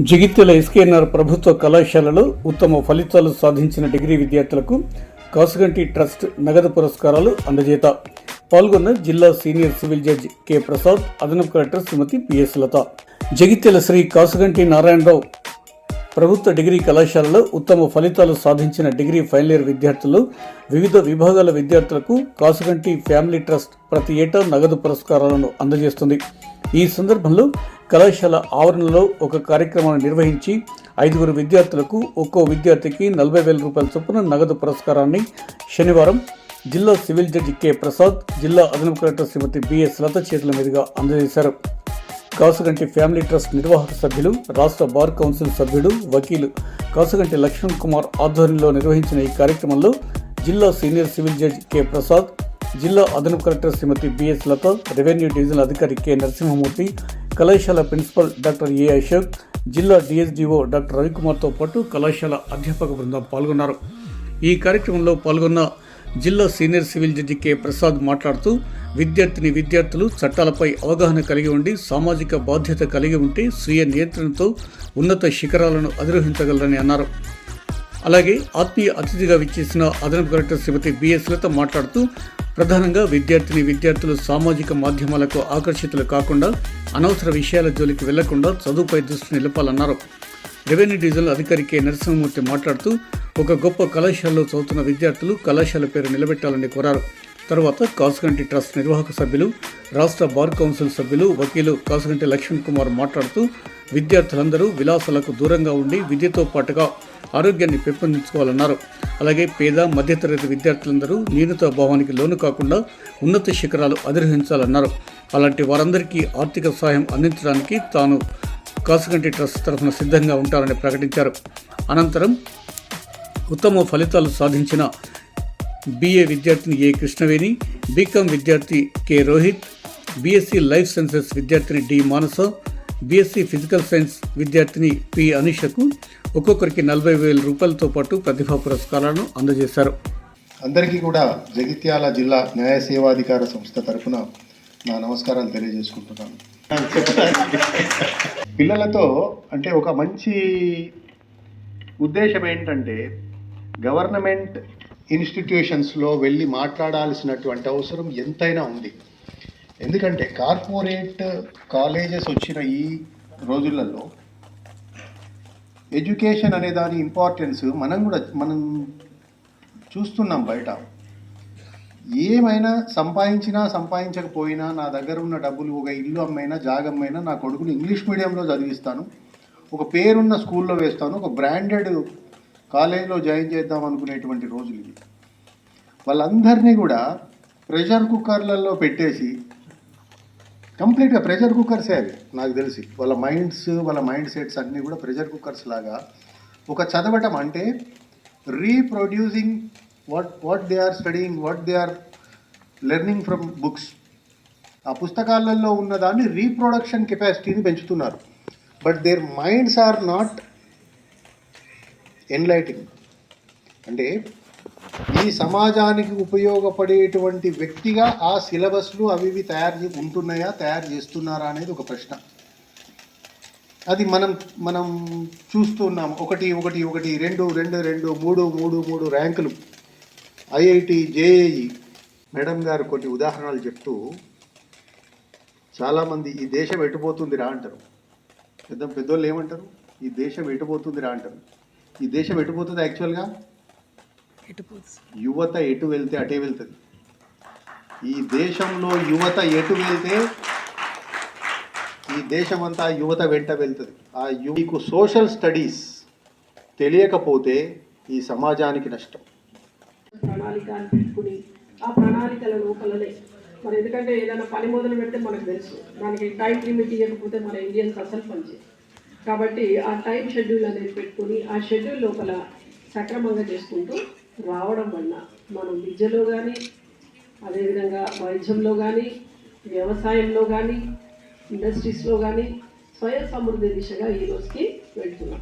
Jagtial SKNR ప్రభుత్వ కళాశాలలో ఉత్తమ ఫలితాలు సాధించిన డిగ్రీ విద్యార్థులకు కాసుగంటి ట్రస్ట్ నగదు పురస్కారాలు అందజేత. పాల్గొన్న జిల్లా senior civil judge K Prasad, అదనపు కలెక్టర్ శ్రీమతి పిఎస్ లత. జగిత్యాల శ్రీ కాసుగంటి నారాయణరావు ప్రభుత్వ డిగ్రీ కళాశాలలో ఉత్తమ ఫలితాలు సాధించిన డిగ్రీ ఫైనల్ ఇయర్ విద్యార్థులు వివిధ విభాగాల విద్యార్థులకు కాసుగంటి ఫ్యామిలీ ట్రస్ట్ ప్రతి ఏటా నగదు పురస్కారాలను అందజేస్తుంది. ఈ సందర్భంలో కళాశాల ఆవరణలో ఒక కార్యక్రమాన్ని నిర్వహించి 5 విద్యార్థులకు ఒక్కో విద్యార్థికి 40,000 రూపాయల చొప్పున నగదు పురస్కారాన్ని శనివారం జిల్లా సివిల్ జడ్జి కె ప్రసాద్, జిల్లా అదనపు కలెక్టర్ శ్రీమతి బిఎస్ లత చేతుల మీదుగా అందజేశారు. కాసుగంటి ఫ్యామిలీ ట్రస్ట్ నిర్వాహక సభ్యులు, రాష్ట్ర బార్ కౌన్సిల్ సభ్యుడు, వకీలు కాసుగంటి లక్ష్మణ్ కుమార్ ఆధ్వర్యంలో నిర్వహించిన ఈ కార్యక్రమంలో జిల్లా senior civil judge K Prasad, జిల్లా అదనపు కలెక్టర్ శ్రీమతి బిఎస్ లత, రెవెన్యూ డివిజనల్ అధికారి కె నరసింహమూర్తి, కళాశాల ప్రిన్సిపల్ డాక్టర్ ఏ అశోక్, జిల్లా డిఎస్డిఓ డాక్టర్ రవికుమార్తో పాటు కళాశాల అధ్యాపక బృందం పాల్గొన్నారు. ఈ కార్యక్రమంలో పాల్గొన్న జిల్లా senior civil judge K Prasad మాట్లాడుతూ, విద్యార్థులు చట్టాలపై అవగాహన కలిగి ఉండి సామాజిక బాధ్యత కలిగి ఉంటే స్వీయ నియంత్రణతో ఉన్నత శిఖరాలను అధిరోహించగలరని అన్నారు. అలాగే ఆత్మీయ అతిథిగా విచ్చేసిన అదనపు కలెక్టర్ శ్రీమతి బిఎస్ లత మాట్లాడుతూ, ప్రధానంగా విద్యార్థులు సామాజిక మాధ్యమాలకు ఆకర్షితులు కాకుండా అనవసర విషయాల జోలికి వెళ్లకుండా చదువుపై దృష్టి నిలపాలన్నారు. రెవెన్యూ డివిజనల్ అధికారి కె నరసింహమూర్తి మాట్లాడుతూ, ఒక గొప్ప కళాశాలలో చదువుతున్న విద్యార్థులు కళాశాల పేరు నిలబెట్టాలని కోరారు. తర్వాత కాసుగంటి ట్రస్ట్ నిర్వాహక సభ్యులు, రాష్ట్ర బార్ కౌన్సిల్ సభ్యులు, వకీలు కాసుగంటి లక్ష్మణ్ కుమార్ మాట్లాడుతూ, విద్యార్థులందరూ విలాసాలకు దూరంగా ఉండి విద్యతో పాటుగా ఆరోగ్యాన్ని పెంపొందించుకోవాలన్నారు. అలాగే పేద మధ్యతరగతి విద్యార్థులందరూ న్యూనతా భావానికి లోను కాకుండా ఉన్నత శిఖరాలు అధిరోహించాలన్నారు. అలాంటి వారందరికీ ఆర్థిక సహాయం అందించడానికి తాను కాసుగంటి ట్రస్ట్ తరఫున సిద్ధంగా ఉంటారని ప్రకటించారు. అనంతరం ఉత్తమ ఫలితాలు సాధించిన బిఏ విద్యార్థిని ఏ కృష్ణవేణి, బీకామ్ విద్యార్థి K Rohit, BSc life sciences విద్యార్థిని డి మానస, బీఎస్సీ ఫిజికల్ సైన్స్ విద్యార్థిని పి అనుషకు ఒక్కొక్కరికి 40,000 రూపాయలతో పాటు ప్రతిభా పురస్కారాలను అందజేశారు. అందరికీ కూడా జగిత్యాల జిల్లా న్యాయ సేవాధికార సంస్థ తరఫున నా నమస్కారాలు తెలియజేసుకుంటున్నాను. పిల్లలతో అంటే ఒక మంచి ఉద్దేశం ఏంటంటే, గవర్నమెంట్ ఇన్స్టిట్యూషన్స్లో వెళ్ళి మాట్లాడాల్సినటువంటి అవసరం ఎంతైనా ఉంది. ఎందుకంటే కార్పొరేట్ కాలేజెస్ వచ్చిన ఈ రోజులలో ఎడ్యుకేషన్ అనే దాని ఇంపార్టెన్స్ మనం చూస్తున్నాం. బయట ఏమైనా సంపాదించకపోయినా నా దగ్గర ఉన్న డబ్బులు, ఒక ఇల్లు అమ్మైనా జాగమ్మైనా నా కొడుకుని ఇంగ్లీష్ మీడియంలో చదివిస్తాను, ఒక పేరున్న స్కూల్లో వేస్తాను, ఒక బ్రాండెడ్ కాలేజీలో జాయిన్ చేద్దాం అనుకునేటువంటి రోజులు ఇవి. వాళ్ళందరినీ కూడా ప్రెషర్ కుక్కర్లలో పెట్టేసి, కంప్లీట్గా ప్రెషర్ కుక్కర్సే అవి నాకు తెలిసి, వాళ్ళ మైండ్ సెట్స్ అన్నీ కూడా ప్రెషర్ కుక్కర్స్ లాగా. ఒక చదవటం అంటే reproducing what they are studying, what they are learning from books. ఆ పుస్తకాలలో ఉన్నదాన్ని రీప్రొడక్షన్ కెపాసిటీని పెంచుతున్నారు. But their minds are not enlightening. అంటే ఈ సమాజానికి ఉపయోగపడేటువంటి వ్యక్తిగా ఆ సిలబస్లు అవి తయారు చేస్తున్నారా అనేది ఒక ప్రశ్న. అది మనం చూస్తున్నాం. ఒకటి 2 ర్యాంకులు. ఐఐటి, జేఏఈ. మేడం గారు కొన్ని ఉదాహరణలు చెప్తూ, చాలామంది ఈ దేశం ఎటుపోతుందిరా అంటారు. పెద్దోళ్ళు ఏమంటారు? ఈ దేశం ఎటుపోతుందిరా అంటారు. ఈ దేశం ఎటుపోతుంది? యాక్చువల్గా యువత ఎటు వెళ్తే అటే వెళ్తుంది. ఈ దేశంలో యువత ఎటు వెళ్తే ఈ దేశం అంతా యువత వెంట వెళ్తుంది. మీకు సోషల్ స్టడీస్ తెలియకపోతే ఈ సమాజానికి నష్టం. ప్రణాళిక అని పెట్టుకుని ఆ ప్రణాళికల లోపలనే మరి, ఎందుకంటే ఏదైనా పని మొదలు పెడితే మనకు తెలుసు, దానికి టైం లిమిట్ ఇవ్వకపోతే మన ఇండియన్స్ అసలు పనిచేయదు. కాబట్టి ఆ టైం షెడ్యూల్ అనేది పెట్టుకుని ఆ షెడ్యూల్ లోపల సక్రమంగా చేసుకుంటూ రావడం వల్ల మనం విద్యలో కానీ, అదేవిధంగా వైద్యంలో కానీ, వ్యవసాయంలో కానీ, ఇండస్ట్రీస్లో కానీ స్వయం సమృద్ధి దిశగా ఈ రోజుకి వెళ్తున్నాం.